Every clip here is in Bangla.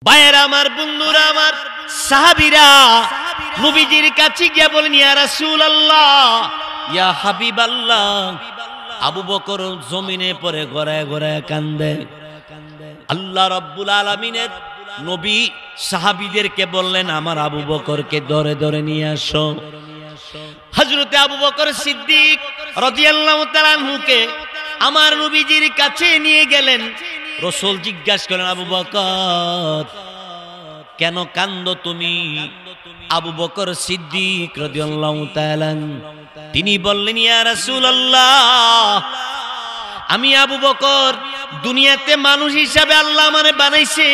ভাইয়েরা আমার, বন্ধুরা আমার, সাহাবীরা নবীজির কাছে গিয়ে বলেন, ইয়া রাসূলুল্লাহ, ইয়া হাবিবাল্লাহ। আবু বকর জমিনে পড়ে গড়ায় গড়ায় কান্দে। আল্লাহ রাব্বুল আলামিনের নবী সাহাবীদেরকে বললেন, আমার আবু বকরকে ধরে ধরে নিয়ে আসো। হযরতে আবু বকর সিদ্দিক রাদিয়াল্লাহু তাআলা আনহুকে আমার নবীজির কাছে নিয়ে গেলেন। রাসূল জিজ্ঞাসা করলেন, আবু বকর কেন কান্দো তুমি? আবু বকর সিদ্দিক রাদিয়াল্লাহু তাআলা তিনি বললেন, ইয়া রাসূলুল্লাহ, আমি আবু বকর দুনিয়াতে মানুষ হিসাবে আল্লাহ আমারে বানাইছে,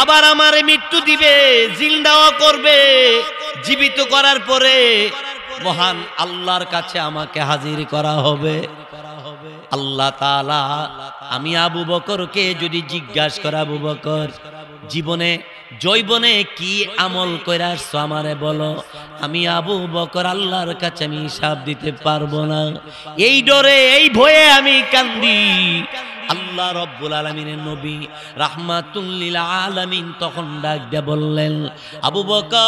আবার আমারে মৃত্যু দিবে, জিন্দাও করবে। জীবিত করার পরে মহান আল্লাহর কাছে আমাকে হাজির করা হবে। আল্লাহ তাআলা আমি আবু বকরকে যদি জিজ্ঞাসা করে, আবু বকর জীবনে জৈবনে কি আমল কইরা আসছো আমারে বলো, আমি আবু বকর আল্লাহর কাছে আমি হিসাব দিতে পারবো না। এই ডরে, এই ভয়ে আমি কান্দি। আল্লাহ রাব্বুল আলামিনের নবী রাহমাতুল লিল আলামিন তখন ডাক দিয়ে বললেন, আবু বকর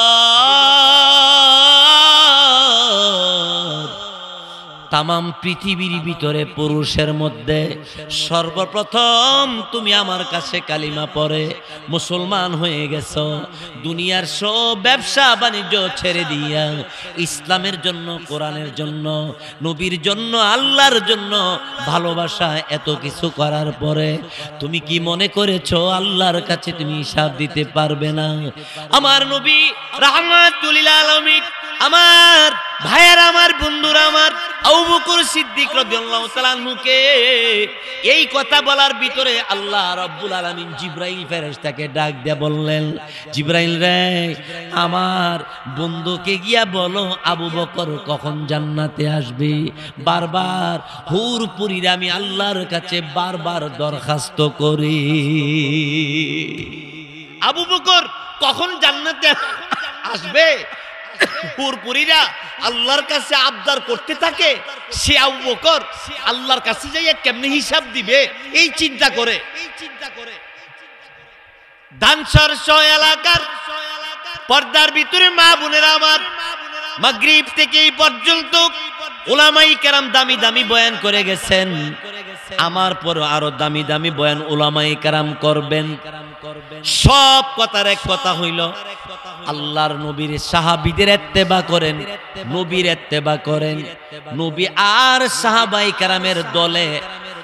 তামাম পৃথিবীর ভিতরে পুরুষের মধ্যে সর্বপ্রথম তুমি আমার কাছে কালিমা পড়ে মুসলমান হয়ে গেছো। দুনিয়ার সব ব্যবসা বাণিজ্য ছেড়ে দিয়া ইসলামের জন্য, কোরআনের জন্য, নবীর জন্য, আল্লাহর জন্য ভালোবাসা এত কিছু করার পরে তুমি কি মনে করেছো আল্লাহর কাছে তুমি হিসাব দিতে পারবে না? আমার নবী রাহমাতুল লিল আলামিন, আমার ভাইয়েরা আমার, বন্ধুরা আমার, আবু বকর সিদ্দিক রাদিয়াল্লাহু তাআলা আনহুকে এই কথা বলার ভিতরে আল্লাহ রাব্বুল আলামিন জিবরাইল ফেরেশতাকে ডাক দিয়ে বললেন, জিবরাইল রে, আমার বন্ধুকে গিয়া বলো আবু বকর কখন জান্নাতে আসবে। বারবার হুর পুরীরা আমি আল্লাহর কাছে বারবার দরখাস্ত করি, আবু বকর কখন জান্নাতে আসবে। হুরপুরীরা আল্লাহর কাছে আবদার করতে থাকে, সে আবু বকর আল্লাহর কাছে যাইয়া কেমনে হিসাব দিবে এই চিন্তা করে। দানসর এলাকার পর্দার ভিতরে মা বোনেরা আমার, মাগরিব থেকে এই পর্যন্ত উলামায়ে কেরাম দামি দামি বয়ান করে গেছেন। আমার পর আরো দামি দামি বয়ান উলামায়ে কেরাম করবেন। সব কথার এক কথা হইল, আল্লাহর নবীর সাহাবীদের ইত্তেবা করেন, নবীর ইত্তেবা করেন। নবী আর সাহাবায়ে কেরামের দলে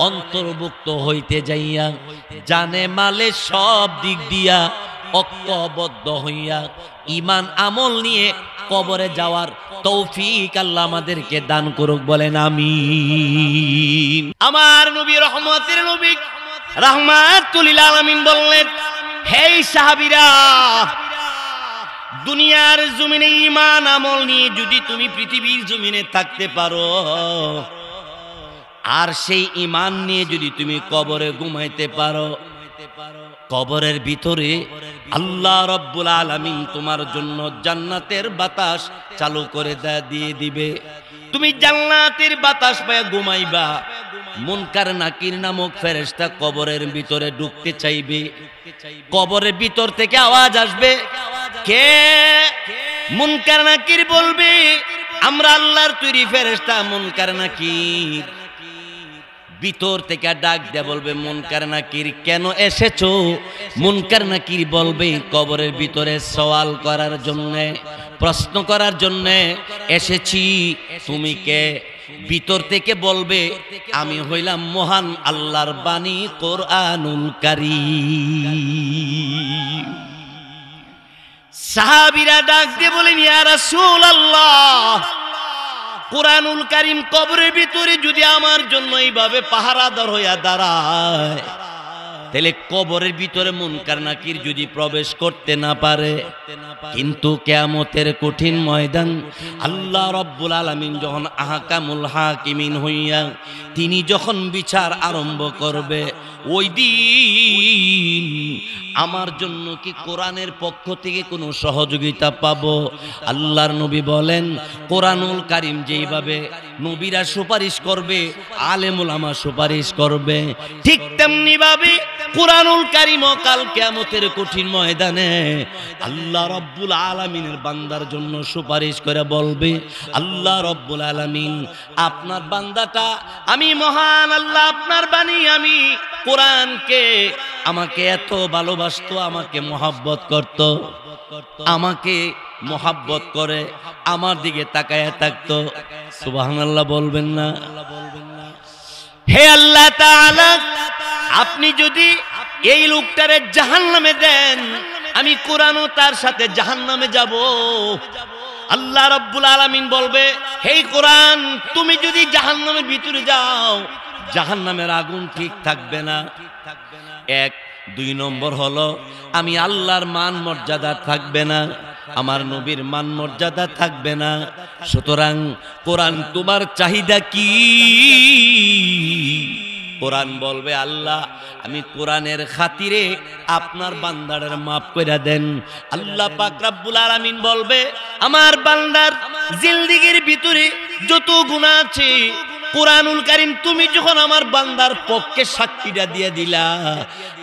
অন্তর্ভুক্ত হইতে যাইয়া জানে মালে সব দিক দিয়া ঐক্যবদ্ধ হইয়া ঈমান আমল নিয়ে কবরে যাওয়ার তৌফিক আল্লাহ আমাদেরকে দান করুক, বলেন আমিন। আমার নবী রহমতের নবী রাহমাতুল লিল আলামিন বললেন, হে সাহাবীরা, দুনিয়ার জমিনে ঈমান আমল নিয়ে যদি তুমি পৃথিবীর জমিনে থাকতে পারো, আর সেই ঈমান নিয়ে যদি তুমি কবরে ঘুমাইতে পারো, কবরের ভিতরে আল্লাহ রাব্বুল আলামিন তোমার জন্য জান্নাতের বাতাস চালু করে দিয়ে দিবে। তুমি জান্নাতের বাতাস পায়া ঘুমাইবা। মুনকার নাকির নামক ফেরেশতা কবরের ভিতরে ঢুকতে চাইবে। কবরের ভিতর থেকে আওয়াজ আসবে, কে? মুনকার নাকির বলবে, আমরা আল্লাহর তৈরি ফেরেশতা মুনকার নাকির। ভিতর থেকে ডাক দিয়ে বলবে, মুনকার নাকির কেন এসেছো? মুনকার নাকির বলবে, কবরের ভিতরে সওয়াল করার জন্য, প্রশ্ন করার জন্য এসেছি। তুমি কে? ভিতর থেকে বলবে, আমি হইলাম মহান আল্লাহর বাণী কোরআনুল কারীম। সাহাবীরা ডাক দিয়ে বলেন, ইয়া রাসূলুল্লাহ, কোরআনুল কারীম কবরের ভিতরে যদি আমার জন্য এইভাবে পাহারাদার হইয়া দাঁড়ায়, তাহলে কবরের ভিতরে মুনকার নাকির যদি প্রবেশ করতে না পারে, কিন্তু কিয়ামতের কঠিন ময়দান আল্লাহ রাব্বুল আলামিন যখন আহকামুল হাকিমিন হইয়া তিনি যখন বিচার আরম্ভ করবে, ওই দিন আমার জন্য কি কোরআনের পক্ষ থেকে কোনো সহযোগিতা পাবো? আল্লাহর নবী বলেন, কোরআনুল কারীম যেইভাবে নবীরা সুপারিশ করবে, আলেম উলামা সুপারিশ করবে, ঠিক তেমনি ভাবে কোরআনুল কারীম কাল কিয়ামতের কঠিন ময়দানে আল্লাহ রাব্বুল আলামিনের বান্দার জন্য সুপারিশ করে বলবে, আল্লাহ রাব্বুল আলামিন আপনার বান্দাটা, আমি মহান আল্লাহ আপনার বাণী, আমি কোরআনকে আমাকে এত ভালোবাসতো, আমাকে মহব্বত করত, আমাকে মহব্বত করে আমার দিকে তাকায় থাকতো। সুবহানাল্লাহ বলবেন না? হে আল্লাহ তাআলা, আপনি যদি এই লোকটারে জাহান্নামে দেন, আমি কোরআনও তার সাথে জাহান্নামে যাব। আল্লাহ রাব্বুল আলামিন বলবে, হে কোরআন, তুমি যদি জাহান্নামের ভিতরে যাও, জাহান্নামের আগুন ঠিক থাকবে না। এক, দুই নম্বর হলো আমি আল্লাহর মান মর্যাদা থাকবে না, আমার নবীর মান মর্যাদা থাকবে না। সুতরাং কোরআন তোমার চাহিদা কি? কোরআন বলবে, আল্লাহ আমি কোরআনের খাতিরে আপনার বান্দারের মাফ করে দেন। আল্লাহ পাক রব্বুল আলামিন বলবে, আমার বান্দার জিন্দেগির ভিতরে যত গুনাহ আছে, কোরআনুল কারীম তুমি যখন আমার বান্দার পক্ষে সাক্ষীটা দিয়ে দিলা,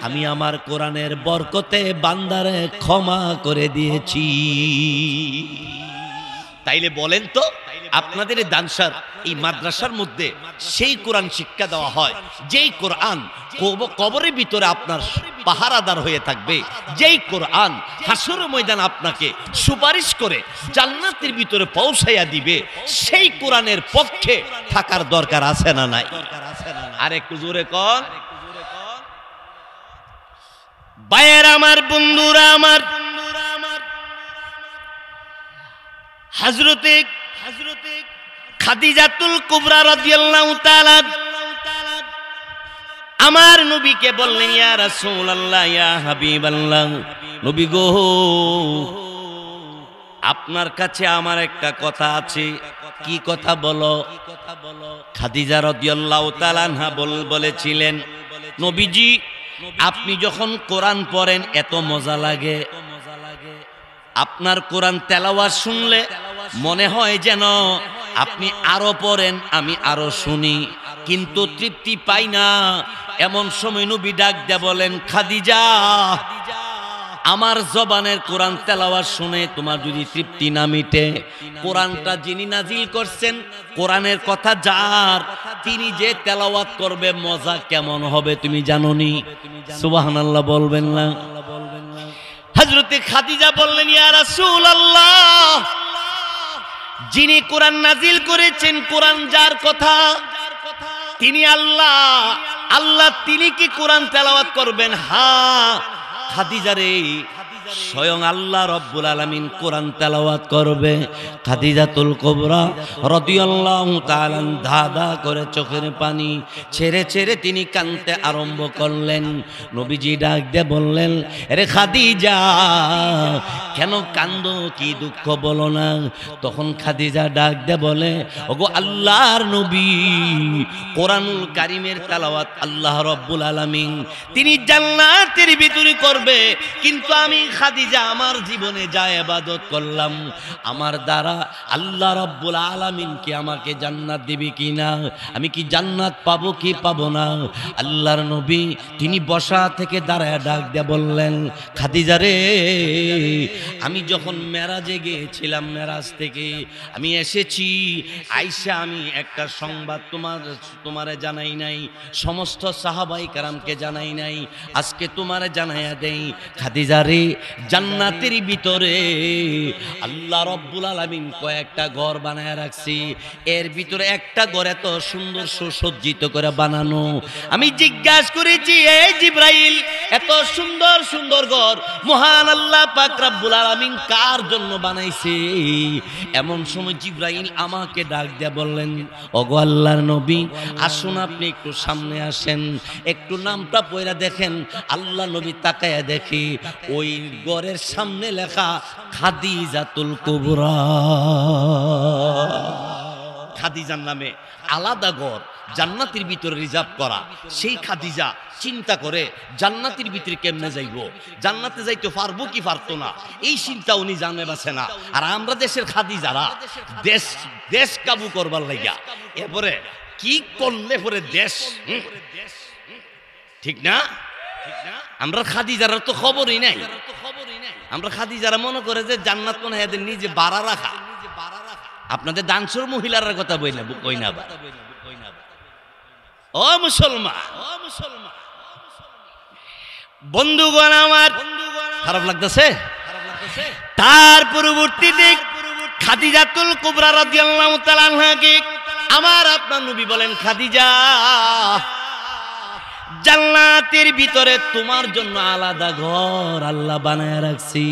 আমি আমার কোরআনের বরকতে বান্দারে ক্ষমা করে দিয়েছি। তাইলে বলেন তো, আপনাদের দানসার এই মাদ্রাসার মধ্যে সেই কোরআন শিক্ষা দেওয়া হয়, যেই কোরআন কবরের ভিতরে আপনার পাহারাদার হয়ে থাকবে, যেই কোরআন হাসর ময়দান আপনাকে সুপারিশ করে জান্নাতের ভিতরে পৌঁছাইয়া দিবে, সেই কোরআনের পক্ষে থাকার দরকার আছে না নাই? আর একটু জোরে কন। ভাইয়ের আমার, বন্ধুরা আমার, হযরতে খাদিজাতুল কুবরা রাদিয়াল্লাহু তাআলা আমার নবীকে বললেন, ইয়া রাসূলুল্লাহ, ইয়া হাবিবাল্লাহ, নবী গো, আপনার কাছে আমার একটা কথা আছে। কি কথা বলো? খাদিজা রাদিয়াল্লাহু তাআলা আনহা বলেছিলেন, নবীজি আপনি যখন কোরআন পড়েন এত মজা লাগে, আপনার কোরআন তেলাওয়াত শুনলে মনে হয় যেন আপনি আরো পড়েন, আমি আরো শুনি, কিন্তু তৃপ্তি পাই না। এমন সময় নবী ডাক দিয়ে বলেন, খাদিজা, আমার জবানের কোরআন তেলাওয়াত শুনে তোমার যদি তৃপ্তি না মিটে, কোরআনটা যিনি নাজিল করছেন, কোরআনের কথা যার, তিনি যে তেলাওয়াত করবে মজা কেমন হবে তুমি জানোনি? সুবহানাল্লাহ বলবেন না? হযরতে খাদিজা বললেন, ইয়া রাসূলুল্লাহ, যিনি কোরআন নাজিল করেছেন, কোরআন যার কথা, তিনি আল্লাহ, আল্লাহ তিনি কি কোরআন তেলাওয়াত করবেন? হ্যাঁ খাদিজা রে, স্বয়ং আল্লাহ রব্বুল আলামিন কোরআন তেলাওয়াত করবে। খাদিজাতুল কুবরা রাদিয়াল্লাহু তাআলা ধাঁধা করে চোখের পানি ছেড়ে ছেড়ে তিনি কাঁদতে আরম্ভ করলেন। নবীজি ডাক দিয়ে বললেন, আরে খাদিজা, কেন কান্দো, কি দুঃখ বলো না? তখন খাদিজা ডাক দিয়ে বলে, ওগো আল্লাহর নবী, কোরআনুল কারীমের তেলাওয়াত আল্লাহ রব্বুল আলামিন তিনি জান্নাতের ভিতরে করবে, কিন্তু আমি খাদিজা আমার জীবনে যা ইবাদত করলাম, আমার দ্বারা আল্লাহ রব্বুল আলামিন কি আমাকে জান্নাত দিবে কিনা, আমি কি জান্নাত পাবো কি পাবো না? আল্লাহর নবী তিনি বসা থেকে দাঁড়ায় ডাক দিয়ে বললেন, খাদিজা রে, আমি যখন মেরাজে গিয়েছিলাম, মেরাজ থেকে আমি এসেছি, আইসা আমি একটা সংবাদ তোমারে জানাই নাই, সমস্ত সাহাবাই কেরামকে জানাই নাই, আজকে তোমারে জানাইয়া দেই। খাদিজা রে, জান্নাতের ভিতরে আল্লাহ রব্বুল আলামিন কয়েকটা ঘর বানায় রাখছি, এর ভিতরে একটা ঘর এত সুন্দর সুসজ্জিত করে বানানো। আমি জিজ্ঞাসা করেছি, এই জিবরাইল, এত সুন্দর সুন্দর ঘর মহান আল্লাহ পাক রব্বুল আলামিন কার জন্য বানাইছে? এমন সময় জিবরাইল আমাকে ডাক দিয়ে বললেন, ওগো আল্লাহর নবী, আসুন আপনি একটু সামনে আসেন, একটু নামটা পড়া দেখেন। আল্লাহ নবী তাকায়া দেখি ওই ঘরের সামনে লেখা খাদিজাতুল কুবরা। খাদিজার নামে আলাদা ঘর, জান্নাতের ভিতরে রিজার্ভ করা। সেই খাদিজা চিন্তা করে জান্নাতের ভিতরে কেমনে যাইব, জান্নাতে যাইতে পারবো কি পারতো না, এই চিন্তা উনি জানে বাসে না। আর আমরা দেশের খাদিজারা দেশ দেশ কাবু করবার লাগিয়া এরপরে কি করলে পরে দেশ, ঠিক না? আমরা খাদিজারা তো খবরই নাই। আমরা খাদিজারা মনে করে যে জান্নাত মনে হয় এদের নিজে বাড়া রাখা। আপনাদের দানসর মহিলার কথা বই না ও মুসলমান, বন্ধুগণ আমার খারাপ লাগতেছে। তার পরবর্তীতে খাদিজাতুল কুবরা রাদিয়াল্লাহু তাআলা আনহাকে আমার আপনার নবী বলেন, খাদিজা জান্নাতের ভিতরে তোমার জন্য আলাদা ঘর আল্লাহ বানায় রাখছি।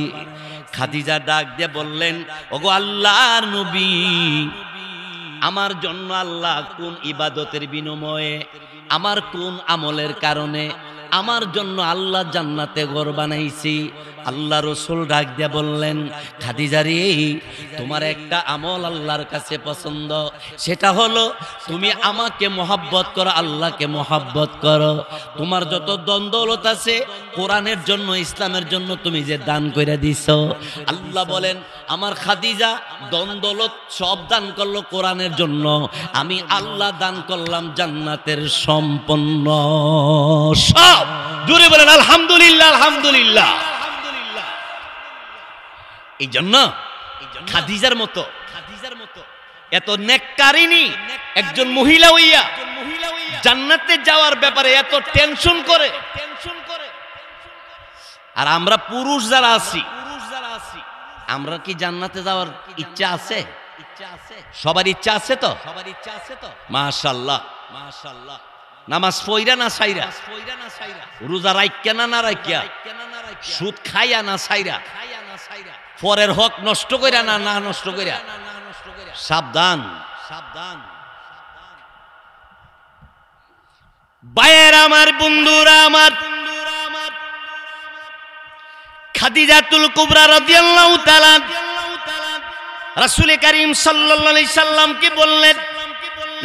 খাদিজা ডাক দিয়ে বললেন, ওগো আল্লাহর নবী, আমার জন্য আল্লাহ কোন ইবাদতের বিনিময়ে, আমার কোন আমলের কারণে আমার জন্য আল্লাহ জান্নাতে ঘর বানাইছি? আল্লাহ রসুল ডাক দিয়ে বললেন, খাদিজা রে, তোমার একটা আমল আল্লাহর কাছে পছন্দ, সেটা হলো তুমি আমাকে মহব্বত করো, আল্লাহকে মহব্বত করো। তোমার যত দ্বন্দ্বলত আছে কোরআনের জন্য, ইসলামের জন্য তুমি যে দান করে দিছো, আল্লাহ বলেন আমার খাদিজা দ্বন্দ্বলত সব দান করলো কোরআনের জন্য, আমি আল্লাহ দান করলাম জান্নাতের সম্পন্ন সব। জোরে বলেন আলহামদুলিল্লাহ, আলহামদুলিল্লাহ। এই জন্য খাদিজার মতো এত নেককারিনী একজন মহিলা হইয়া জান্নাতে যাওয়ার ব্যাপারে এত টেনশন করে। আর আমরা পুরুষ যারা আছি, আমরা কি জান্নাতে যাওয়ার ইচ্ছা আছে? সবার ইচ্ছা আছে তো? মাশাআল্লাহ, মাশাআল্লাহ। নামাজ পইরা না সাইরা, রোজা রাইক্যা না রাইক্যা, সুদ খাইয়া না সাইরা, পরের হক নষ্ট কইরা না নষ্ট কইরা, সাবধান সাবধান। ভাইয়েরা আমার, বন্ধুরা আমার, খাদিজাতুল কুবরা রাদিয়াল্লাহু তাআলা রাসূল করিম সাল্লাল্লাহু আলাইহি সাল্লামকে বললেন,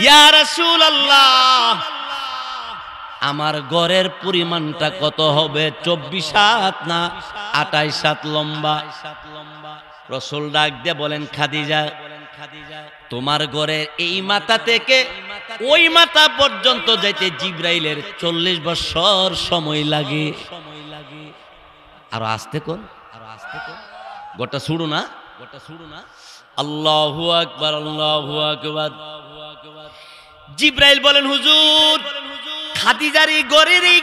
ইয়া রাসূলুল্লাহ, আমার ঘরের পরিমাণটা কত হবে? 24 হাত না 28 হাত লম্বা? রাসূল ডাক দিয়ে বলেন, খাদিজা, তোমার ঘরের এই মাথা থেকে ওই মাথা পর্যন্ত যাইতে জিবরাইলের 40 বছর সময় লাগে। আর আসতে কোন, গোটা শুরু না, গোটা শুরু না। আল্লাহু আকবার, আল্লাহু আকবার। জিবরাইল বলেন, হুজুর, খাদিজার এই ঘরের এই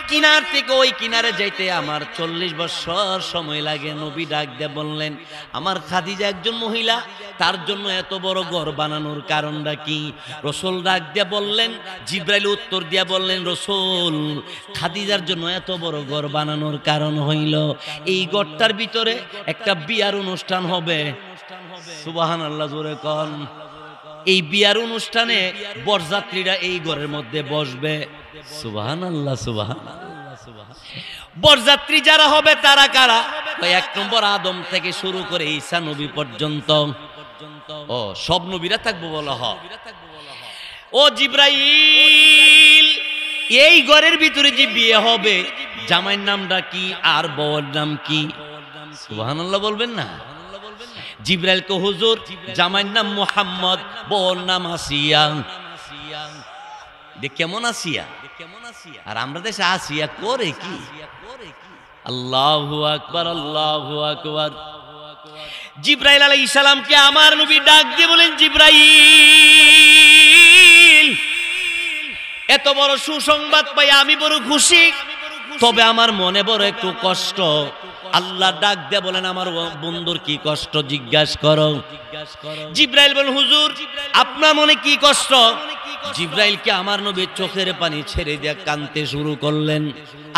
কিনার থেকে ওই কিনারে যাইতে আমার 40 বছর সময় লাগে। নবী ডাক দিয়ে বললেন, আমার খাদিজা একজন মহিলা, তার জন্য এত বড় ঘর বানানোর কারণটা কি? রাসূল ডাক দিয়ে বললেন, জিবরাইল উত্তর দিয়া বললেন, রাসূল, খাদিজার জন্য এত বড় ঘর বানানোর কারণ হইল এই ঘরটার ভিতরে একটা বিয়ার অনুষ্ঠান হবে। সুবহানাল্লাহ, জোরে কোন। এই বিয়ার অনুষ্ঠানে বরযাত্রীরা এই ঘরের মধ্যে বসবে। সুবহানাল্লাহ, সুবহানাল্লাহ, সুবহানাল্লাহ। বরযাত্রী যারা হবে তারা কারা? 1 নম্বর আদম থেকে শুরু করে ঈসা নবী পর্যন্ত। ও সব নবীরা থাকবো বলা হয়। ও জিবরাইল, এই ঘরের ভিতরে যে বিয়ে হবে, জামাইয়ের নামটা কি আর বউয়ের নাম কি? সুবহানাল্লাহ বলবেন না? জিবরাইল কো, হুজুর, জামাইয়ের নাম মুহাম্মদ, বউর নাম আসিয়া। কেমন আসিয়া? আর আমরা দেশে আসিয়া করে কি? আল্লাহু আকবার, আল্লাহু আকবার। জিবরাইল আলাইহিস সালামকে আমার নবী ডাক দিয়ে বলেন, জিবরাইল, এত বড় সুসংবাদ পাই আমি বড় খুশি, তবে আমার মনে বড় একটু কষ্ট। আল্লাহ ডাক দিয়ে বলেন, আমার বন্ধুর কি কষ্ট জিজ্ঞাসা করো। জিবরাইল বলেন, হুজুর, আপনার মনে কি কষ্ট? জিবরাইলকে আমার নবী চোখের পানি ছেড়ে দিয়ে কাঁদতে শুরু করলেন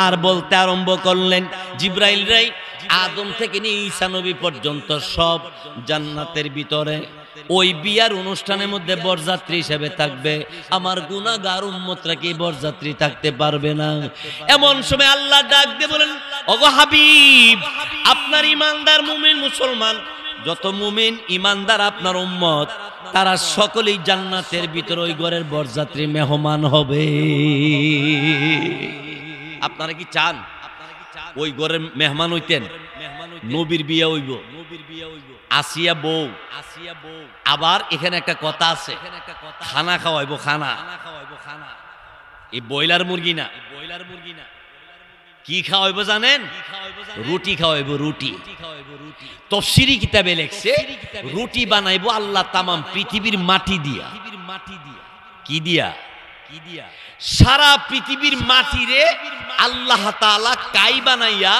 আর বলতে আরম্ভ করলেন, জিবরাইল রে, আদম থেকে নিয়ে ঈসা নবী পর্যন্ত সব জান্নাতের ভিতরে ওই বিয়ার অনুষ্ঠানের মধ্যে বরযাত্রী হিসেবে থাকবে। আমার গুনাহগার উম্মতরা কি বরযাত্রী থাকতে পারবে না? এমন সময় আল্লাহ ডাক দিয়ে বলেন, ওগো হাবিব, আপনার ইমানদার মুমিন মুসলমান যত মুমিন ইমানদার আপনার উম্মত তারা সকলেই জান্নাতের ভিতর ওই ঘরের বরযাত্রী মেহমান হবে। আপনারা কি চান ওই ঘরের মেহমান হইতেন? নবীর বিয়ে হইব, আসিয়া বউ। আবার এখানে একটা কথা আছে, খানা খাওয়াইব, খানা। এই ব্রয়লার মুরগি না, কি খাওয়াইব জানেন? রুটি খাওয়াইব, রুটি। তাফসীরি কিতাবে লেখছে রুটি বানাইবো আল্লাহ তামাম পৃথিবীর মাটি দিয়া। কি দিয়া? সারা পৃথিবীর মাটিরে আল্লাহ তাআলা কাই বানাইয়া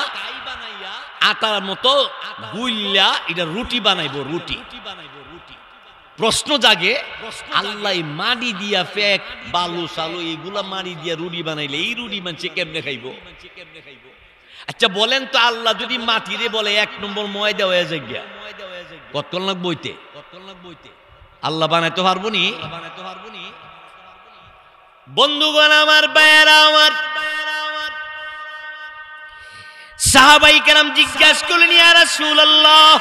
আটার মতো গুইল্লা এটা রুটি বানাইবো, রুটি। প্রশ্ন জাগে, আল্লাহ মাটি দিয়া ফেক বালু সালু এগুলা মাটি দিয়া রুটি বানাইলে এই রুটি মানছে কেমনে খাইবো? আচ্ছা বলেন তো, আল্লাহ যদি মাটিরে বলে 1 নম্বর ময়দা হয়ে যায়, কতক্ষণ লাগবে বইতে? আল্লাহ বানাইতে পারবো নি? বন্ধুগণ আমার, ভাইয়েরা আমার, সাহাবায়ে কেরাম জিজ্ঞাসা করলেন, ইয়া রাসূলুল্লাহ,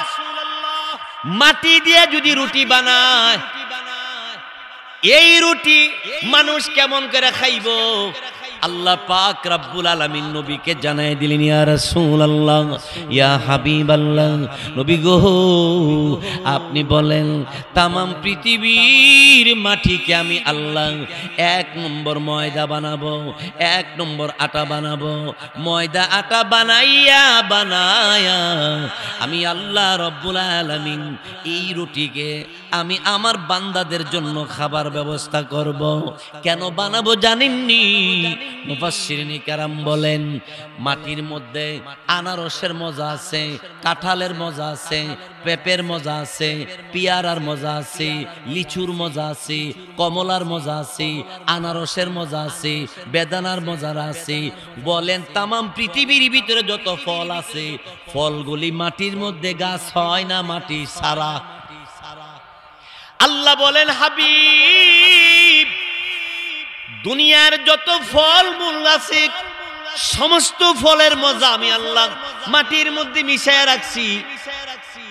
মাটি দিয়ে যদি রুটি বানায়, এই রুটি মানুষ কেমন করে খাইব? আল্লাহ পাক রব্বুল আলামিন নবীকে জানায় দিলেন, ইয়া রাসূলুল্লাহ, ইয়া হাবিবাল্লাহ, নবী গো আপনি বলেন তামাম পৃথিবীর মাটিকে আমি আল্লাহ 1 নম্বর ময়দা বানাবো, 1 নম্বর আটা বানাবো। ময়দা আটা বানাইয়া আমি আল্লাহ রব্বুল আলামিন এই রুটিকে আমি আমার বান্দাদের জন্য খাবার ব্যবস্থা করব। কেন বানাবো জানেননি? মুফাসসিরিন কেরাম বলেন, মাটির মধ্যে আনারসের মজা আছে, কাঁঠালের মজা আছে, পেঁপের মজা আছে, পেয়ারার মজা আছে, লিচুর মজা আছে, কমলার মজা আছে, আনারসের মজা আছে, বেদানার মজা আছে। বলেন তামাম পৃথিবীর ভিতরে যত ফল আছে, ফলগুলি মাটির মধ্যে গাছ হয় না, মাটি সারা। আল্লাহ বলেন, হাবিব দুনিয়ার যত ফল মূল আছে সমস্ত ফলের মজা আমি আল্লাহ মাটির মধ্যে মিশায় রাখছি।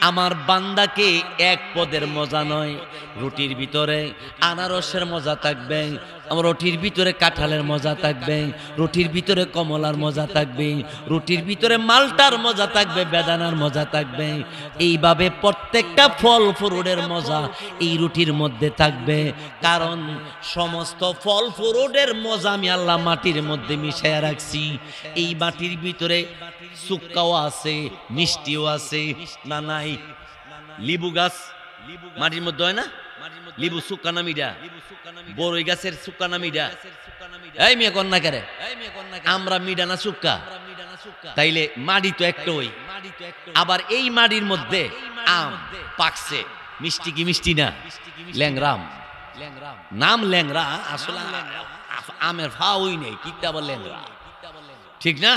আমার বান্দাকে 1 পদের মজা নয়, রুটির ভিতরে আনারসের মজা থাকবে, রুটির ভিতরে কাঁঠালের মজা থাকবে, রুটির ভিতরে কমলার মজা থাকবে, রুটির ভিতরে মালটার মজা থাকবে, বেদানার মজা থাকবে। এইভাবে প্রত্যেকটা ফল ফ্রুটের মজা এই রুটির মধ্যে থাকবে। কারণ সমস্ত ফল ফ্রুটের মজা আমি আল্লাহ মাটির মধ্যে মিশাইয়া রাখছি। এই মাটির ভিতরে সুক্কাও আছে, মিষ্টিও আছে। না নাই লিবু গাছ মাটির মধ্যে হয় না? লিবু সুক্কা নামিডা, বড়ই গাছের সুক্কা নামিডা। এই মেয়ে কন্যা করে আমরা মিডা না সুক্কা? তাইলে মাটি তো একটাই। আবার এই মাটির মধ্যে আম পাকছে, মিষ্টি কি মিষ্টি না? ল্যাংরাম, নাম ল্যাংরা, আসলে আমের ফাওই নেই, কিটা আবার ল্যাংরা, ঠিক না?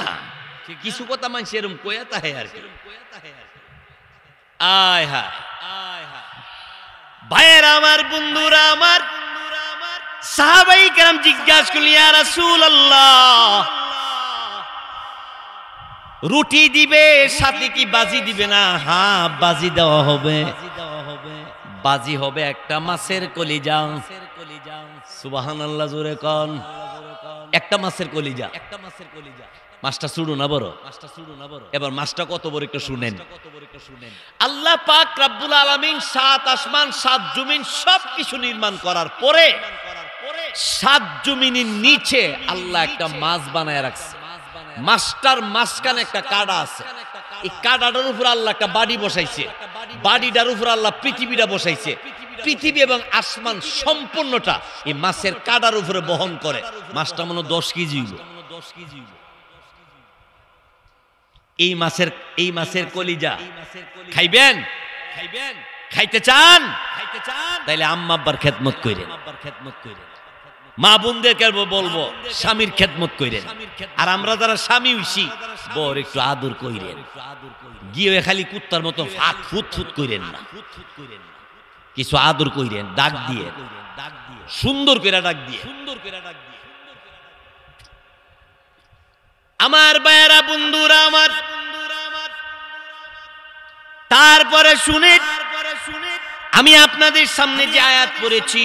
কিছু কথা মানুষ এরকম কয়া তাহে আর কি। আয় হায় ভাইয়েরা আমার, বন্ধুরা আমার, সাহাবায়ে কেরাম জিজ্ঞাসা করলেন, ইয়া রাসূলুল্লাহ রুটি দিবে সাথে কি বাজি দিবে না? হ্যাঁ বাজি দেওয়া হবে। বাজি হবে একটা মাছের কলিজা। সুবহানাল্লাহ জোরে কোন। একটা মাছের কলিজা। মাছটা ছোট না বড়? এবার মাছটা কত বড় একটু শুনেন। আল্লাহ পাক রব্বুল আলামিন 7 আসমান 7 জমিন সবকিছু নির্মাণ করার পরে 7 জমিনের নিচে আল্লাহ একটা মাছ বানায় রাখছে। মাছটার মাঝখানে একটা কাঁটা আছে। এই কাঁটাটার উপর আল্লাহ একটা বাড়ি বসাইছে। বাড়িটার উপর আল্লাহ পৃথিবীটা বসাইছে। পৃথিবী এবং আসমান সম্পূর্ণটা এই মাছের কাঁটার উপরে বহন করে। মাছটা মনে 10 কেজি হইল। এই মাছের কলিজা খাইবেন? খাইতে চান? তাইলে আম্মা আব্বার খেদমত কইরেন। মা বোনদেরকে বলবো স্বামীর খেদমত কইরেন। আর আমরা যারা স্বামী হইছি বর একটু আদর কইরেন। গিয়ে খালি কুত্তার মতো ফাট ফুট ফুট কইরেন না, কিছু আদর কইরেন, ডাক দিয়ে, সুন্দর করে ডাক দিয়ে। আমার ভাইয়েরা, বন্ধুরা আমার, তারপরে শুনে আমি আপনাদের সামনে যে আয়াত পড়েছি,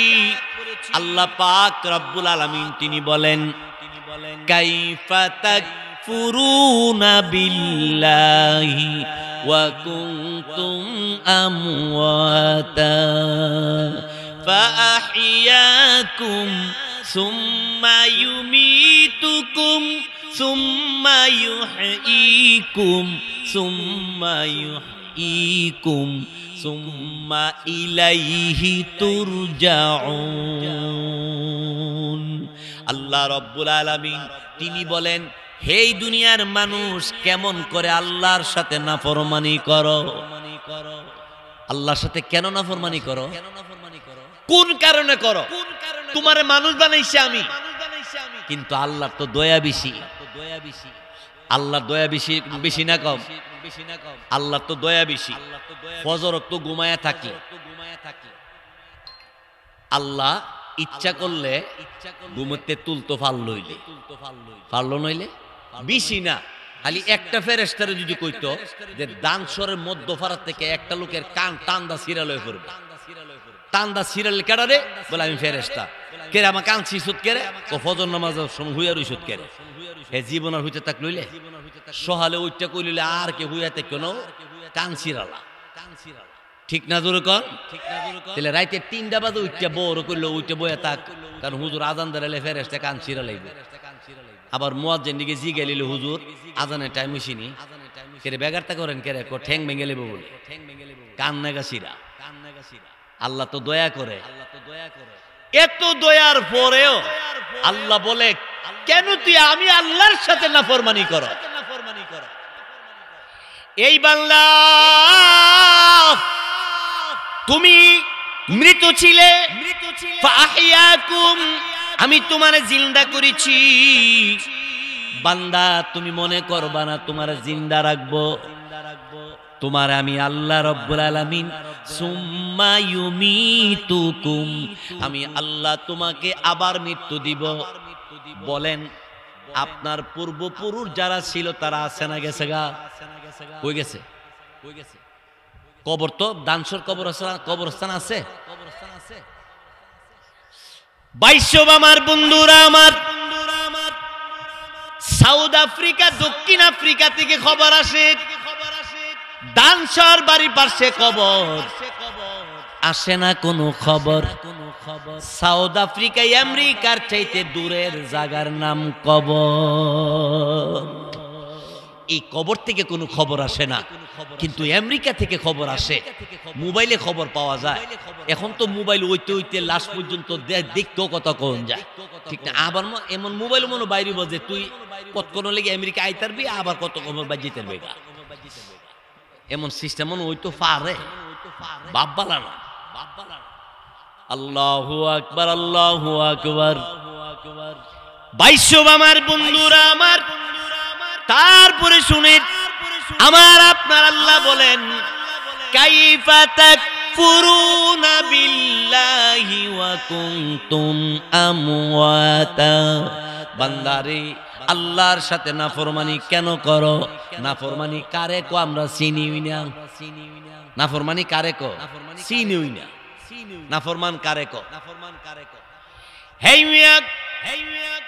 আল্লাহ পাক রব্বুল আলামিন তিনি বলেন, কাইফা তাকফুরুনা বিল্লাহি ওয়া কুনতুম আমওয়াতা ফাআহইয়াকুম সুম্মা ইউমীতুকুম সুম্মা ইউহয়ীকুম সুম্মা ইউহয়ীকুম সুম্মা ইলাইহি তুরজাউন। আল্লাহ রব্বুল আলামিন তিনি বলেন, হে দুনিয়ার মানুষ, কেমন করে আল্লাহর সাথে নাফরমানি করো? আল্লাহর সাথে কেন নাফরমানি করো? কোন কারণে করো? তোমারে মানুষ বানাইছে আমি, কিন্তু আল্লাহর তো দয়া বেশি। আল্লাহর দয়া বেশি, বেশি না কম? আল্লাহর তো দয়া বেশি। ফজর তো ঘুমায়া থাকি, আল্লাহ ইচ্ছা করলে ঘুমতে তুলতো পারলো নইলে বেশি না। খালি একটা ফেরেশতারে যদি কইতো যে দানসরের মধ্যফাড়া থেকে একটা লোকের কান টান্দা সিরাল হয়ে পড়বে, টান্দা সিরাল কেডারে বলে আমি ফেরেশতা, কেরে আমার কান সিসুত কেরে ও ফজর নামাজের সময় হুইয়া রইসুত কেরে। হে জীবন আর হইতে তাক লইলে সহালে ওইটা কই লইলে আর কে হুইয়াতে কেন কান সিরালা, ঠিক না? জোরে কর। তাহলে রাইতে 3টা বাজে উঠতে বড় করলো উঠতে বইয়া থাক, কারণ হুজুর আজান দাঁড়ালে ফেরেশতা কান সিরা লাগবে। আবার মুয়াজ্জিন দিকে জিগে লিলে হুজুর আজানের টাইম হইছিনি, কেরে বেগারটা করেন কেরে কো ঠ্যাং ভেঙে লেবো বলে কান নাগা সিরা। আল্লাহ তো দয়া করে, এত দয়ার পরেও আল্লাহ বলে, কেন তুই আমি আল্লাহর সাথে নাফরমানি করো? এই বাংলা তুমি মৃত ছিলে, ফাহিয়াকুম আমি তোমারে জিন্দা করেছি। বান্দা তুমি মনে করবা না তোমারে জিন্দা রাখবো, তোমার আমি আল্লাহ রব্বুল আলামিন সুম্মা ইউমীতুকুম আমি আল্লাহ তোমাকে আবার মৃত্যু দিব। বলেন আপনার পূর্বপুরুষ যারা ছিল তারা আছে না গেছে গা? কই গেছে? কবর তো দানসর কবরস্থান আছে। বাইশব আমার বন্ধুরা, আমার সাউথ আফ্রিকা দক্ষিণ আফ্রিকা থেকে খবর আসে, দানসর বাড়ি পাশে কবর। আসে না কোনো খবর। সাউথ আফ্রিকা আমেরিকার চাইতে দূরের জায়গার নাম কবর। এই কবর থেকে কোনো খবর আসে না, কিন্তু আমেরিকা থেকে খবর আসে, মোবাইলে খবর পাওয়া যায়। এখন তো মোবাইল হইতে হইতে লাশ পর্যন্ত দেখতেও কথা কোন যায়, ঠিক না? আবার এমন মোবাইল মনে বাইরে বজে তুই কত কোন লেগে আমেরিকা আইতারবি, আবার কত খবর বাজিতে বেগা, এমন সিস্টেম মনে হইতো পারে। বাব্বালা না, আল্লাহু আকবার, আল্লাহু আকবার। বাইশব আমার বন্ধুরা, আমার তারপরে শুনে আমার আপনার আল্লাহ বলেন, কাইফা তাকফুরুনা বিল্লাহি ওয়া কুনতুম আমওয়াতা। বান্দারে আল্লাহর সাথে নাফরমানি কেন করো? নাফরমানি কারে কো আমরা চিনিই না। নাফরমানি কারে কো? চিনিই না। নাফরমান কারে কো? হে মিয়া,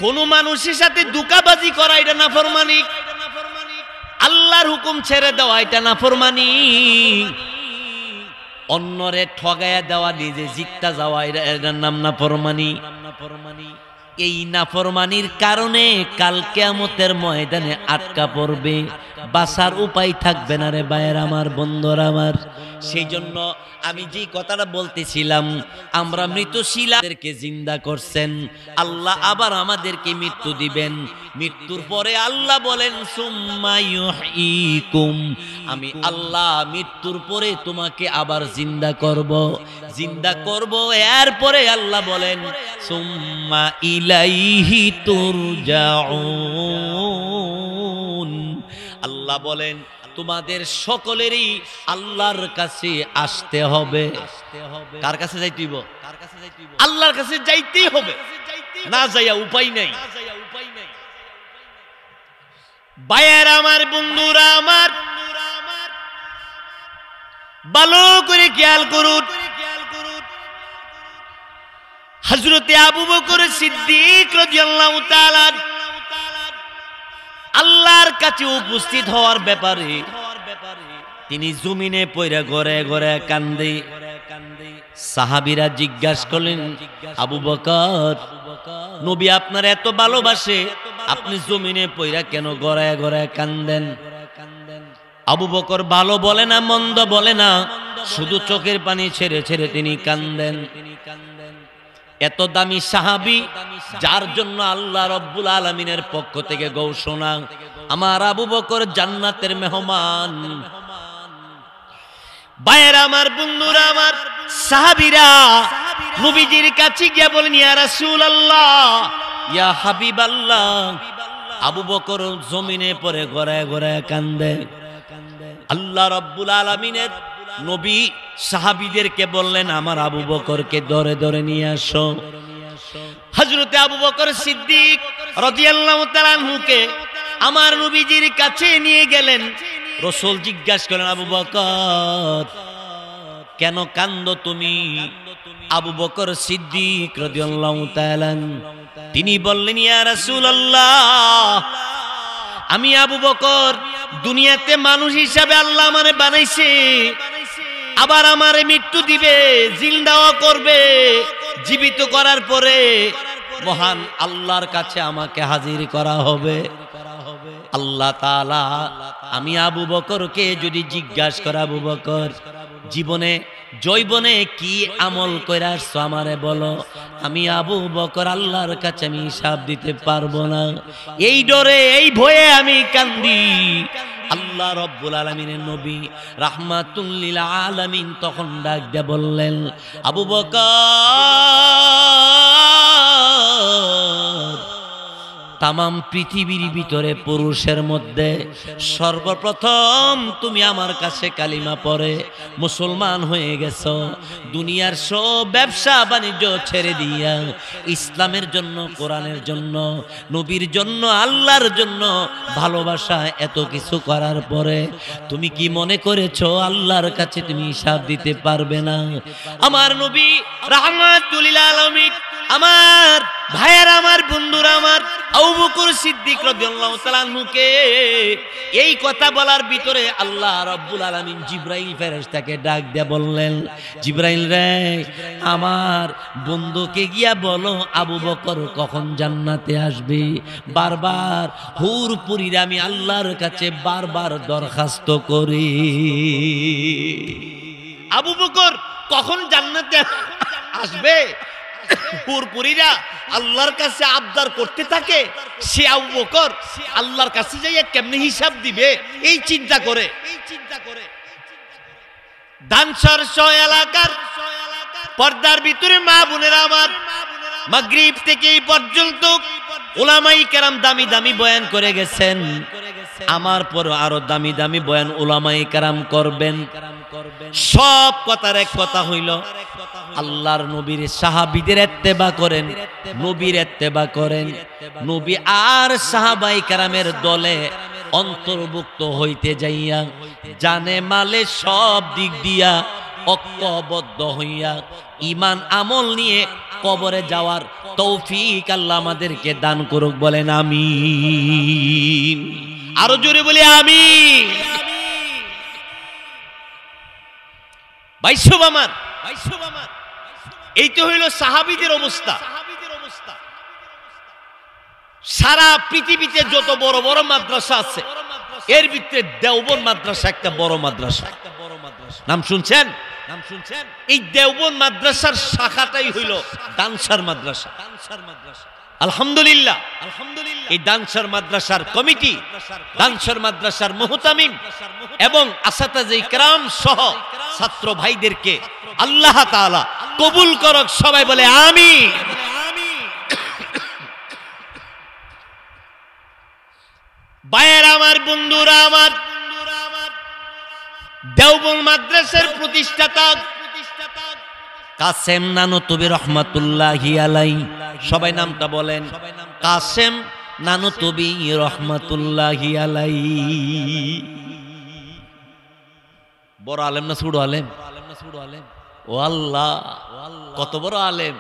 কোন মানুষের সাথে ধোঁকাবাজি করা এটা নাফরমানি। আল্লাহর হুকুম ছেড়ে দেওয়া এটা নাফরমানি। অন্যরে ঠগায়া দেওয়া, নিজে জিততা যাওয়া এটার নাম নাফরমানি। এই নাফরমানির কারণে কাল কিয়ামতের ময়দানে আটকা পড়বে, বাঁচার উপায় থাকবে না রে ভাইয়ের আমার, বন্ধুরা আমার। সেই জন্য আমি যে কথাটা বলতেছিলাম, আমরা মৃতশিলাদেরকে জিন্দা করছেন, আল্লাহ আবার আমাদেরকে মৃত্যু দিবেন। মৃত্যুর পরে আল্লাহ বলেন সুম্মা ইউহয়ীকুম আমি আল্লাহ মৃত্যুর পরে তোমাকে আবার জিন্দা করব, জিন্দা করব। এরপরে আল্লাহ বলেন সুম্মা ইলাইহি তুরজাউন। আল্লাহ বলেন তোমাদের সকলেরই আল্লাহর কাছে আসতে হবে। কার কাছে যাইতে হইব? আল্লাহর কাছে যাইতেই হবে, না যাইয়া উপায় নাই। ভাইয়েরা আমার, বন্ধুরা আমার, ভালো করে খেয়াল করুন, হযরতে আবু বকর সিদ্দিক রাদিয়াল্লাহু তাআলা আল্লাহর কাছে উপস্থিত হওয়ার ব্যাপারে তিনি জমিনে পড়ে ঘরে ঘরে কান্দে। সাহাবীরা জিজ্ঞাসা করলেন, আবু বকর, নবী আপনার এত ভালোবাসে, আপনি জমিনে পড়ে কেন ঘরে ঘরে কান্দেন? আবু বকর ভালো বলে না মন্দ বলে না, শুধু চোখের পানি ছেড়ে ছেড়ে তিনি কান্দেন। এত দামি সাহাবী, যার জন্য আল্লাহ রব্বুল আলামিনের পক্ষ থেকে ঘোষণা, আমার আবু বকর জান্নাতের মেহমান। ভাইয়েরা আমার, বন্ধুরা আমার, সাহাবীরা নবীজির কাছে গিয়ে বলেন, ইয়া রাসূলুল্লাহ, ইয়া হাবিবাল্লাহ। আবু বকর জমিনে পড়ে ঘরে ঘরে কান্দে। আল্লাহ রব্বুল আলামিনের নবী সাহাবীদেরকে বললেন, আমার আবু বকরকে ধরে ধরে নিয়ে আসো। হযরতে আবু বকর সিদ্দিক রাদিয়াল্লাহু তাআলা আনহুকে আমার নবীজির কাছে নিয়ে গেলেন। রাসূল জিজ্ঞাসা করলেন, আবু বকর, কেন কান্দো তুমি? আবু বকর সিদ্দিক রাদিয়াল্লাহু তাআলা তিনি বললেন, ইয়া রাসূলুল্লাহ, আমি আবু বকর দুনিয়াতে মানুষ হিসাবে আল্লাহ আমারে বানাইছে, আবার আমারে মৃত্যু দিবে, জিন্দাও করবে। জীবিত করার পরে মহান আল্লাহর কাছে আমাকে হাজির করা হবে। আল্লাহ তাআলা আমি আবু বকরকে যদি জিজ্ঞাসা করে, আবু বকর জীবনে জৈবনে কি আমল করে আসছো আমারে বলো, আমি আবু বকর আল্লাহর কাছে আমি হিসাব দিতে পারবো না। এই ডরে, এই ভয়ে আমি কান্দি। আল্লাহ রব্বুল আলামিনের নবী রাহমাতুল লিল আলামিন তখন ডাক দিয়ে বললেন, আবু বকর, তামাম পৃথিবীর ভিতরে পুরুষের মধ্যে সর্বপ্রথম তুমি আমার কাছে কালিমা পড়ে মুসলমান হয়ে গেছো। দুনিয়ার সব ব্যবসা বাণিজ্য ছেড়ে দিয়া ইসলামের জন্য, কোরআনের জন্য, নবীর জন্য, আল্লাহর জন্য ভালোবাসা এত কিছু করার পরে তুমি কি মনে করেছো আল্লাহর কাছে তুমি হিসাব দিতে পারবে না? আমার নবী রাহমাতুল লিল আলামিন, আমার ভাইয়েরা আমার, বন্ধুরা আমার, আবু বকর সিদ্দিক রাদিয়াল্লাহু তাআলা আনহুকে এই কথা বলার ভিতরে আল্লাহ রাব্বুল আলামিন জিবরাইল ফেরেশতাকে ডাক দিয়ে বললেন, জিবরাইল রে, আমার বন্ধুকে গিয়া বলো আবু বকর কখন জান্নাতে আসবে। বারবার হুরপুরীর আমি আল্লাহর কাছে বারবার দরখাস্ত করি, আবু বকর কখন জান্নাতে আসবে। পুরপুরীরা আল্লাহর কাছে আবদার করতে থাকে, সে আবু বকর আল্লাহর কাছে যাইয়া কেমনে হিসাব দিবে এই চিন্তা করে। দানসর শহ এলাকার পর্দার ভিতরে মা বোনেরা আমার, মাগরিব থেকে এই পর্যন্ত উলামাই কেরাম দামি দামি বয়ান করে গেছেন। আমার পর আরো দামি দামি বয়ান উলামাই কেরাম করবেন। সব কথার এক কথা হইল, আল্লাহর নবীর সাহাবীদের ইত্তেবা করেন, নবীর ইত্তেবা করেন। নবী আর সাহাবাই কেরামের দলে অন্তর্ভুক্ত হইতে যাইয়া জানে মালে সব দিক দিয়া ঐক্যবদ্ধ হইয়া ঈমান আমল নিয়ে কবরে যাওয়ার তৌফিক আল্লাহ আমাদেরকে দান করুক, বলেন আমিন। আরো জোরে বলি আমিন। ভাইসব আমার, এই তো হইল সাহাবীদের অবস্থা। সারা পৃথিবীতে যত বড় বড় মাদ্রাসা আছে, এর ভিতরে দেওবন্দ মাদ্রাসা একটা বড় মাদ্রাসা। নাম শুনছেন? এই দেওবন্দ মাদ্রাসার শাখাটাই হইল দানসার মাদ্রাসা। আলহামদুলিল্লাহ, এই দানসার মাদ্রাসার কমিটি, দানসার মাদ্রাসার মুহতামিম এবং আসাতাজে ইকরাম সহ ছাত্র ভাইদেরকে আল্লাহ তাআলা কবুল করক। সবাই বলে আমিন। ভাইয়েরা আমার, বন্ধুরা আমার, দেওবন্দ মাদ্রাসার প্রতিষ্ঠাতা কাসেম নানুতুবি রহমাতুল্লাহি আলাইহি, সবাই নামটা বলেন, কাসেম নানুতুবি রহমাতুল্লাহি আলাইহি। বড় আলেম না ছোট আলেম? ও আল্লাহ, কত বড় আলেম!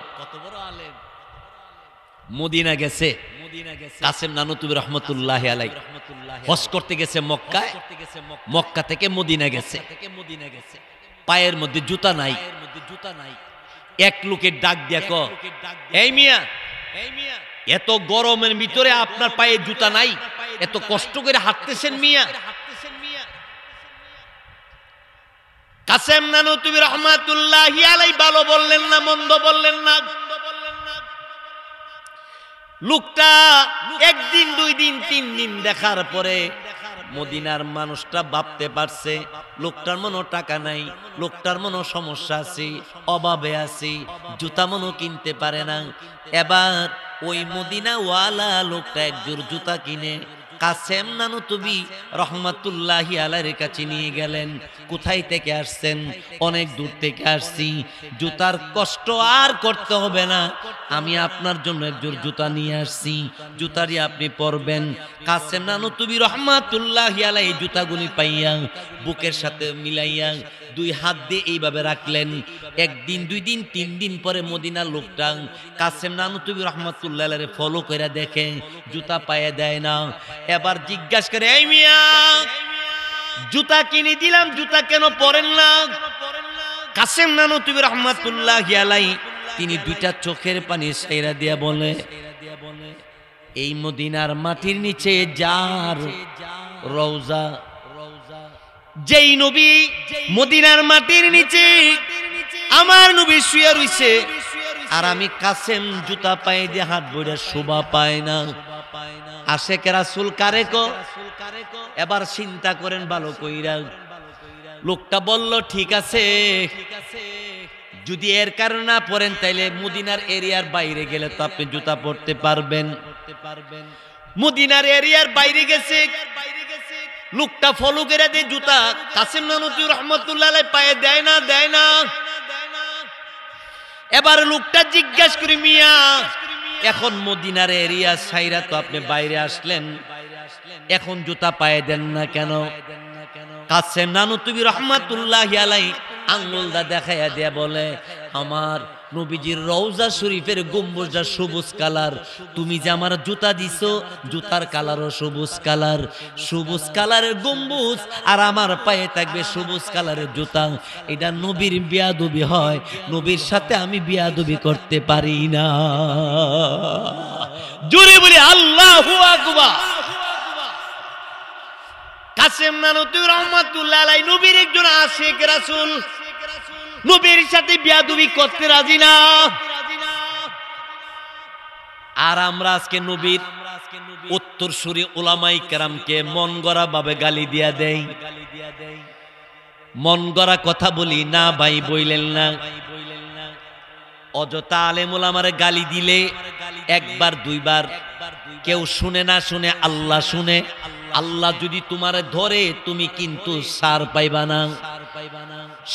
মদিনা গেছে, কাসেম নানুতুবি রহমতুল্লাহি আলাইহি হজ করতে গেছে মক্কায়, মক্কা থেকে মদিনা গেছে। পায়ের মধ্যে জুতা নাই। এক লোকের ডাক দিয়া কয়, এই মিয়া, এত গরমের ভিতরে আপনার পায়ে জুতা নাই, এত কষ্ট করে হাঁটতেছেন মিয়া? কাসেম নানুতুবি রহমাতুল্লাহি আলাইহি ভালো বললেন না, মন্দ বললেন না। লোকটা একদিন, দুই দিন, তিন দিন দেখার পরে মদিনার মানুষটা ভাবতে পারছে লোকটার মনে টাকা নাই, লোকটার মনে সমস্যা আছে, অভাবে আছে, জুতা মনে কিনতে পারে না। এবার ওই মদিনা ওয়ালা লোকটা একজোড় জুতা কিনে কাসেম নানুতুবি রহমাতুল্লাহি আলাইহির কাছে নিয়ে গেলেন। কোথায় থেকে আসছেন? অনেক দূর থেকে আসছি, জুতার কষ্ট আর করতে হবে না, আমি আপনার জন্য একজোড় জুতা নিয়ে আসছি, জুতারি আপনি পরবেন। কাসেম নানুতুবি রহমাতুল্লাহি আলাইহি জুতাগুলি পাইয়া বুকের সাথে মিলাইয়া দুই হাত দিয়ে এইভাবে রাখলেন। একদিন, দুই দিন, তিন দিন পরে মদিনার লোকটা কাসেম নানুতুবি রহমাতুল্লাহি আলাইহি ফলো করে দেখে জুতা পায়ে দেয় না। এবার জিজ্ঞাসা করে, এই মিয়া, জুতা কিনে দিলাম, জুতা কেন পরেন না? কাসেম নানুতুবি রহমাতুল্লাহি আলাইহি তিনি দুইটা চোখের পানি ছাইরা দিয়া বলে, এই মদিনার মাটির নিচে যার রওজা, যেই নবী মদিনার মাটির নিচে আমার নবী শুয়ে রইছে, আর আমি কাসেম জুতা পায়ে দিয়ে হাত বইরা শোভা পায় না। আশেক রাসূল কারে কো? এবার চিন্তা করেন ভালো কইরা। লোকটা বলল, ঠিক আছে, যদি এর কারণে না পরেন তাইলে মদিনার এরিয়ার বাইরে গেলে তো আপনি জুতা পরতে পারবেন। মদিনার এরিয়ার বাইরে গেছে, লোকটা ফলো করে দেয় জুতা কাসেম নানুতুবি রহমাতুল্লাহি আলাইহি পায়ে দেয় না। এবার লোকটা জিজ্ঞাসা করি, মিয়া, এখন মদিনার এরিয়া ছাইরা তো আপনি বাইরে আসলেন, এখন জুতা পায়ে দেন না কেন? কাসেম নানুতুবি রহমাতুল্লাহি আলাইহি আঙ্গুলটা দেখাইয়া দেয়া বলে, আমার নবীজির রওজা শরীফের গম্বুজটা সবুজ কালার, তুমি যে আমার জুতা দিছো জুতার কালারও সবুজ কালার, সবুজ কালারের গম্বুজ আর আমার পায়ে থাকবে সবুজ কালারের জুতা, এটা নবীর বিয়াদবি হয়, নবীর সাথে আমি বিয়াদবি করতে পারি না। জোরে বলি আল্লাহু আকবার। কাসেম নানুতুবি রহমাতুল্লাহি আলাইহি নবীর একজন আশিক রাসূল, নবীর সাথে বিয়াদবি করতে রাজি না। আর আমরা আজকে নবীর উত্তরসূরি উলামায়ে কেরামকে মন গড়া ভাবে গালি দিয়া দেই, মন গড়া কথা বলি না ভাই, বইলেন না। অযথা আলেম ওলামারে গালি দিলে একবার দুইবার কেউ শুনে না, শুনে আল্লাহ শুনে। আল্লাহ যদি তোমারে ধরে তুমি কিন্তু ছাড় পাইবা না।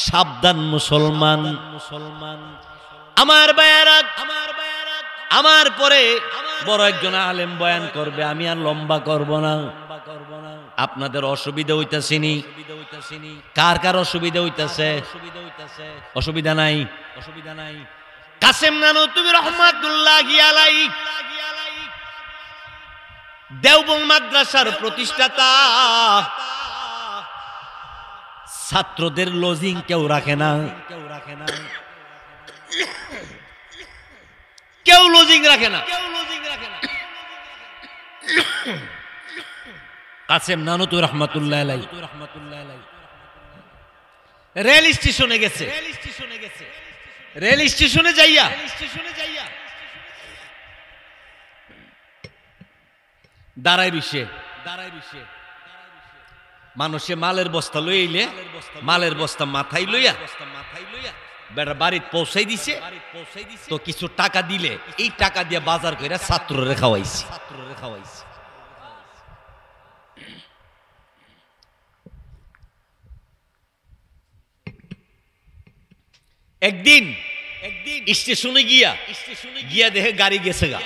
সাবধান মুসলমান। আমার ভাইয়েরা, আমার পরে বড় একজন আলেম বয়ান করবে, আমি আর লম্বা করব না। আপনাদের অসুবিধা হইতাছেনি? কার কার অসুবিধা হইতাছে? অসুবিধা নাই? কাসেম নানুতুবি রহমাতুল্লাহি আলাইহি দেওবন্দ মাদ্রাসার প্রতিষ্ঠাতা, ছাত্রদের লজিং কেউ রাখে না, কেউ লজিং রাখে না। কাসেম নানুতুবি রহমাতুল্লাহি আলাইহি রেল স্টেশনে গেছে, রেল স্টেশনে যাইয়া দাঁড়াই রইছে। মানুষে মালের বস্তা লইলে, মালের বস্তা মাথায় লইয়া বেটা বাড়িতে পৌঁছাই দিছে, তো কিছু টাকা দিলে এই টাকা দিয়ে বাজার করে ছাত্ররে খাওয়াইছে। একদিন স্টেশনে গিয়া দেখে গাড়ি গেছে গা,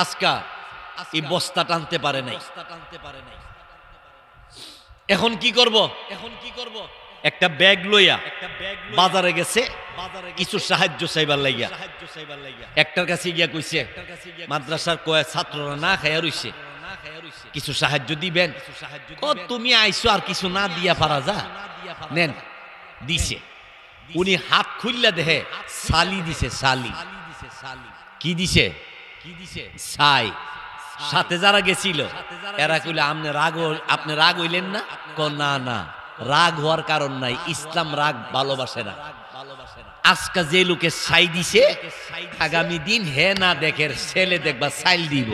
আজকা এই বস্তা টানতে পারে নাই। এখন কি করব? একটা ব্যাগ লইয়া বাজারে গেছে কিছু সাহায্য চাইবার লাগিয়া। একটার কাছে গিয়া কইছে মাদ্রাসার কয় ছাত্ররা না খাইয়া রইছে, কিছু সাহায্য দিবেন। তুমি আইছো আর কিছু না দিয়া পারা যা, নেন। দিছে। উনি হাত খুললা দেহে সালি দিছে, সালি। কি দিছে? ছাই। সাথে যারা গেছিল এরা কইলে আপনি রাগ হইলেন না? না না, রাগ হওয়ার কারণ নাই, ইসলাম রাগ ভালোবাসে না। আজকে যে লোকে ছাই দিছে আগামী দিন হে না দেখের ছেলে দেখবা ছাইল দিব।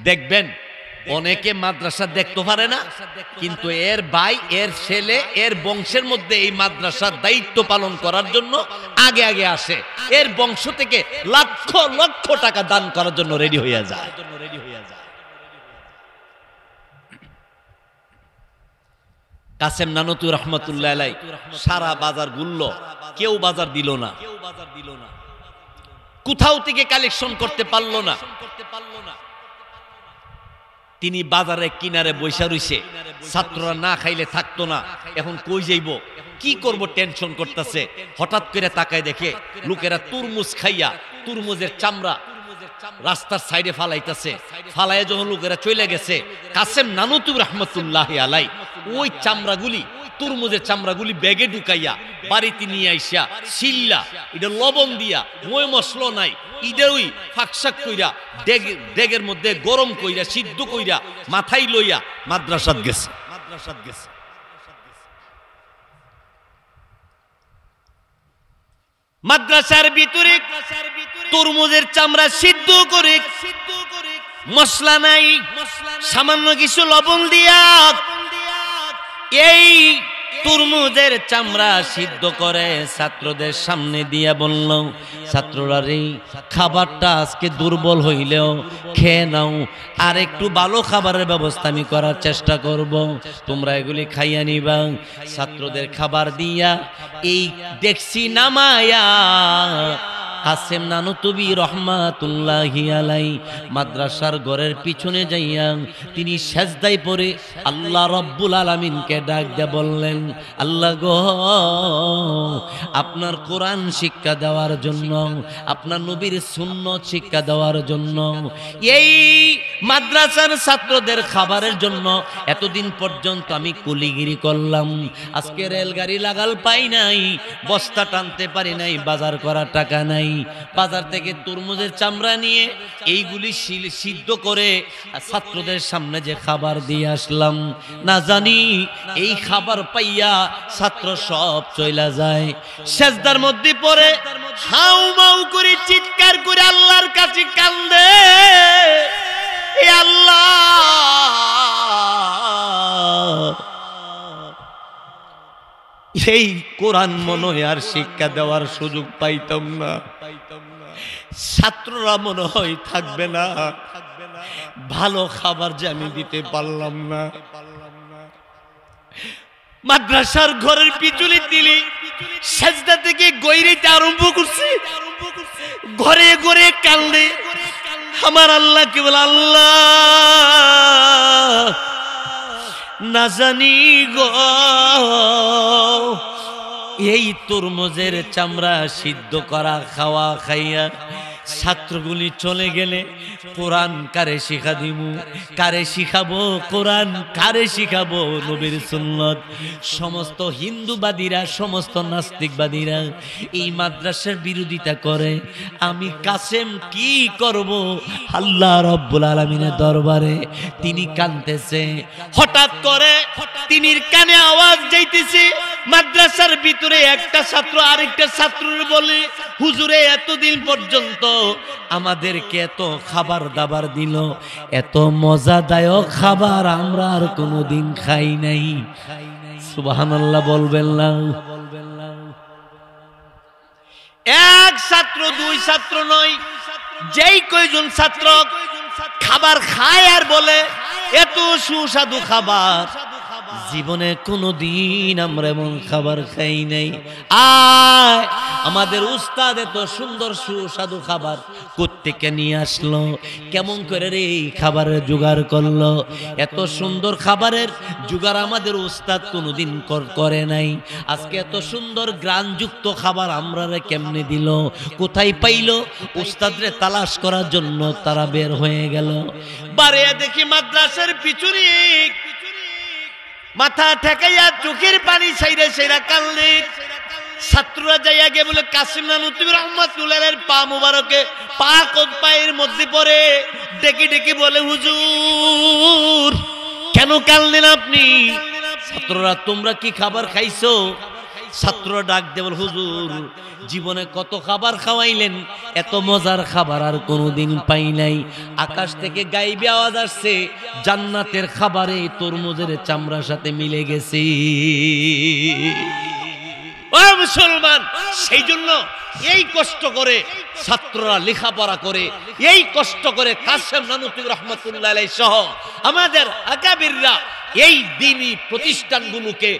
দেখবেন অনেকে মাদ্রাসা দেখতে পারে না, কিন্তু এর ভাই, এর ছেলে, এর বংশের মধ্যে এই মাদ্রাসার দায়িত্ব পালন করার জন্য আগে আগে আসে। এর বংশ থেকে লক্ষ লক্ষ টাকা দান করার জন্য রেডি হইয়া যায়। কাসেম নানুতুবি রহমাতুল্লাহ আলাইহি সারা বাজার ঘুরল, কেউ বাজার দিল না, কোথাও থেকে কালেকশন করতে পারলো না। তিনি বাজারে কিনারে বৈশা রইছে, ছাত্ররা না খাইলে থাকতো না, এখন কই যাইব, কি করব, টেনশন করতেছে। হঠাৎ করে তাকায় দেখে লোকেরা তুরমুজ খাইয়া তুরমুজের চামড়া রাস্তার সাইডে ফালাইতেছে। ফালাইয়া যখন লোকেরা চলে গেছে, কাসেম নানুতুবি রহমাতুল্লাহ আলাইহি ওই চামড়াগুলি, তুরমুজের চামড়াগুলি ব্যাগে ঢুকাইয়া বাড়িতে নিয়ে আইসা শিল্লা, এটা লবণ দিয়া, মই মশলা নাই, ইটা ওই ফাঁকশাক কইরা ডেগের মধ্যে গরম কইরা সিদ্ধ কইরা মাথায় লইয়া মাদ্রাসাত গেছে। মাদ্রাসার ভিতরে তরমুজের চামড়া সিদ্ধ করে, মশলা নাই, সামান্য কিছু লবণ দিয়া এই তরমুজের চামড়া সিদ্ধ করে ছাত্রদের সামনে দিয়া বলল, ছাত্ররা রে, খাবারটা আজকে দুর্বল হইলেও খেয়ে নাও, আর একটু ভালো খাবারের ব্যবস্থা আমি করার চেষ্টা করব, তোমরা এগুলি খাইয়া নিবা। ছাত্রদের খাবার দিয়া এই দেখছি নামায়া কাসেম নানুতুবি রহমাতুল্লাহি আলাইহি মাদ্রাসার ঘরের পিছনে যাইয়া তিনি সেজদায় পড়ে আল্লাহ রব্বুল আলামিনকে ডাক দিয়ে বললেন, আল্লাহ গো, আপনার কোরআন শিক্ষা দেওয়ার জন্য, আপনার নবীর সুন্নত শিক্ষা দেওয়ার জন্য, এই মাদ্রাসার ছাত্রদের খাবারের জন্য এতদিন পর্যন্ত আমি কুলিগিরি করলাম, আজকে রেলগাড়ি লাগাল পাই নাই, বস্তা টানতে পারি নাই, বাজার করার টাকা নাই, বাজার থেকে তরমুজের চামড়া নিয়ে এইগুলি সিদ্ধ করে ছাত্রদের সামনে যে খাবার দিয়ে আসলাম, না জানি এই খাবার পাইয়া ছাত্র সব চইলা যায়, সেজদার মধ্যে পড়ে হাউ মাউ করে চিৎকার করে আল্লাহর কাছে কান্দে, এ আল্লাহ, এই কোরআন মনে হয় আর শিক্ষা দেওয়ার সুযোগ পাইতাম না, ছাত্ররা মনে হয় থাকবে না, ভালো খাবার যে আমি দিতে পারলাম না। মাদ্রাসার ঘরের পিছনে দিলি সেজদা থেকে গৈরিতে আরম্ভ করছে, ঘরে ঘরে কান্দে, আমার আল্লাহ কেবল আল্লাহ, না জানি গো এই তরমুজের চামড়া সিদ্ধ করা খাওয়া খাইয়া ছাত্রগুলি চলে গেলে কোরআন কারে শিখা দিমু, কারে শিখাবো কোরআন, কারে শিখাবো নবীর সুন্নত। সমস্ত হিন্দুবাদীরা, সমস্ত নাস্তিকবাদীরা এই মাদ্রাসার বিরোধিতা করে, আমি কাসেম কি করব আল্লাহ রব্বুল আলামিনের দরবারে? তিনি কাঁদতেছে, হঠাৎ করে তিনির কানে আওয়াজ যাইতেছে, মাদ্রাসার ভিতরে একটা ছাত্র আরেকটা ছাত্রের বলে, হুজুরে এতদিন পর্যন্ত আমাদেরকে এত খাবার দাবার দিল, এত মজাদায়ক খাবার আমরা আর কোনোদিন খাই নাই। সুবহানাল্লাহ বলবেন না? এক ছাত্র, দুই ছাত্র নয়, যেই কয়জন ছাত্র খাবার খায় আর বলে এত সুস্বাদু খাবার, জীবনে কোনোদিন আমরা এমন খাবার খাই নাই। আয় আমাদের উস্তাদ এত সুন্দর সুস্বাদু খাবার কোত্থেকে নিয়ে আসলো, কেমন করে রে এই খাবারের জোগাড় করলো? এত সুন্দর খাবারের জোগাড় আমাদের উস্তাদ কোনোদিন করে নাই। আজকে এত সুন্দর গ্রানযুক্ত খাবার আমরা রে কেমনে দিল, কোথায় পাইলো? উস্তাদরে তালাশ করার জন্য তারা বের হয়ে গেল। বারে দেখি মাদ্রাসার পিছনে মাথা ঠেকাইয়া চোখের পানি ছাইরে সেরা কান্দে। ছাত্ররা যাইয়া গে বলে কাসিম নানুতুবি রহমাতুল্লাহের পা মুবারকে পায়ের মধ্যে পড়ে ডেকে ডেকে বলে, হুজুর কেন কাঁদলেন আপনি? ছাত্ররা তোমরা কি খাবার খাইছো? ছাত্ররা ডাক দিয়ে বলে, হুজুর জীবনে কত খাবার খাওয়াইলেন, এত মজার খাবার আর কোনোদিন পাই নাই। আকাশ থেকে গাইবে আওয়াজ আসছে, জান্নাতের খাবারে তরমুজের চামড়ার সাথে মিলে গেছে। ও মুসলমান, সেই জন্য এই কষ্ট করে ছাত্ররা লেখাপড়া করে, এই কষ্ট করে কাসেম নানুতুবি রহমাতুল্লাহ আলাইহি সহ আমাদের আকাবিররা এই দ্বীনি প্রতিষ্ঠানগুলোকে